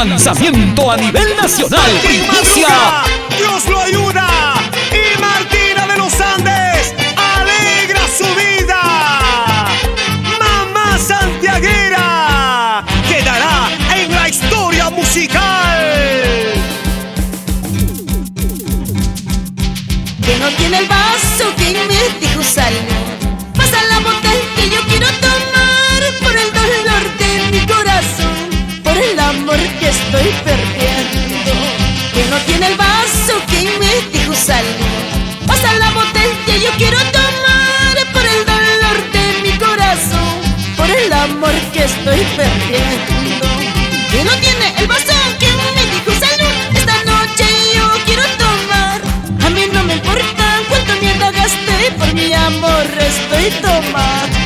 Lanzamiento a nivel nacional. Primicia. Dios lo ayuda. Y Martina de los Andes alegra su vida. Mamá santiaguera quedará en la historia musical. Que no tiene el vaso que me dijo salud. Pasa la botella que yo quiero tomar por el dolor de mi corazón, por el amor que estoy perdiendo. Que no tiene el vaso que me dijo salud. Pasa la botella que yo quiero tomar por el dolor de mi corazón, por el amor que estoy perdiendo. Que no tiene el vaso que me dijo salud. Esta noche yo quiero tomar. A mí no me importa cuánto mierda gasté, por mi amor estoy tomando.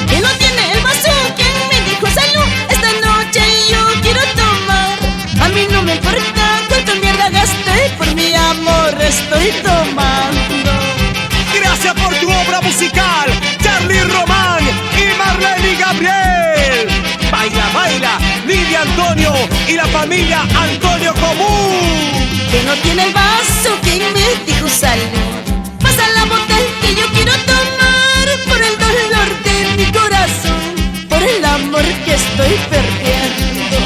Que no tiene el vaso que me dijo salud. Esta noche yo quiero tomar. A mí no me importa cuánto mierda gasté, por mi amor estoy tomando. Gracias por tu obra musical, Charly Román y Marlene Gabriel. Baila, baila, Lidia Antonio y la familia Antonio Común. Que no tiene el vaso que me dijo salud. Pasa la botella que yo quiero tomar por el dolor de mi corazón, por el amor que estoy perdiendo.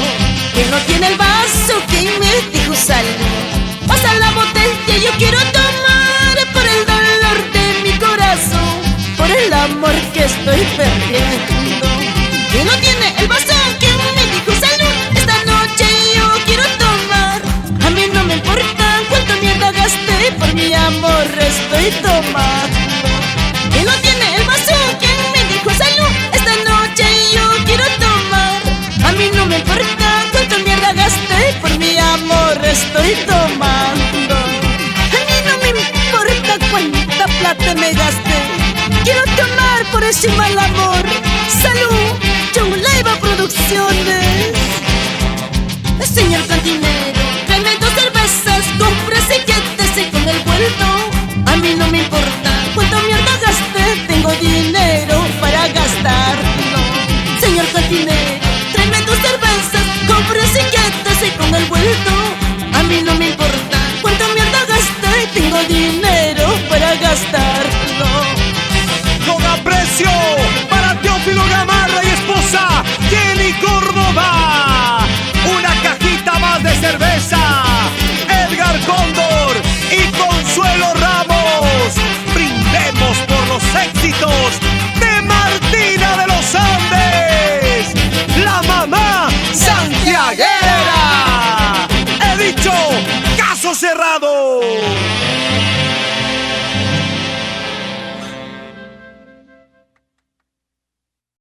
Que no tiene el vaso que me dijo salud. Pasa la botella que yo quiero tomar por el dolor de mi corazón, por el amor que estoy perdiendo. Que no tiene el vaso que me dijo salud. Esta noche yo quiero tomar. A mí no me importa cuánto mierda gasté, por mi amor estoy tomando. Que no tiene el vaso que me dijo salud. Esta noche yo quiero tomar. A mí no me importa cuánto mierda gasté, por mi amor estoy tomando. A mí no me importa cuánta plata me gasté. Quiero tomar por ese mal amor. Salud, John Leiva Producciones. Señor cantinero, tráeme 2 cervezas, cómprese y quédese con el vuelto. A mí no me importa cuánta mierda gasté, tengo dinero para gastarlo. Señor cantinero, tráeme 2 cervezas, cómprese y quédese con el vuelto. A mí no me importa cuánta mierda gasté, tengo dinero para gastarlo. Con aprecio para Teófilo Gamarra y esposa Jenny Córdoba. Una cajita más de cerveza. Edgar Cóndor y Consuelo Ramos. Brindemos por los éxitos de Martina de los Andes, la mamá santiaguera. He dicho, caso cerrado.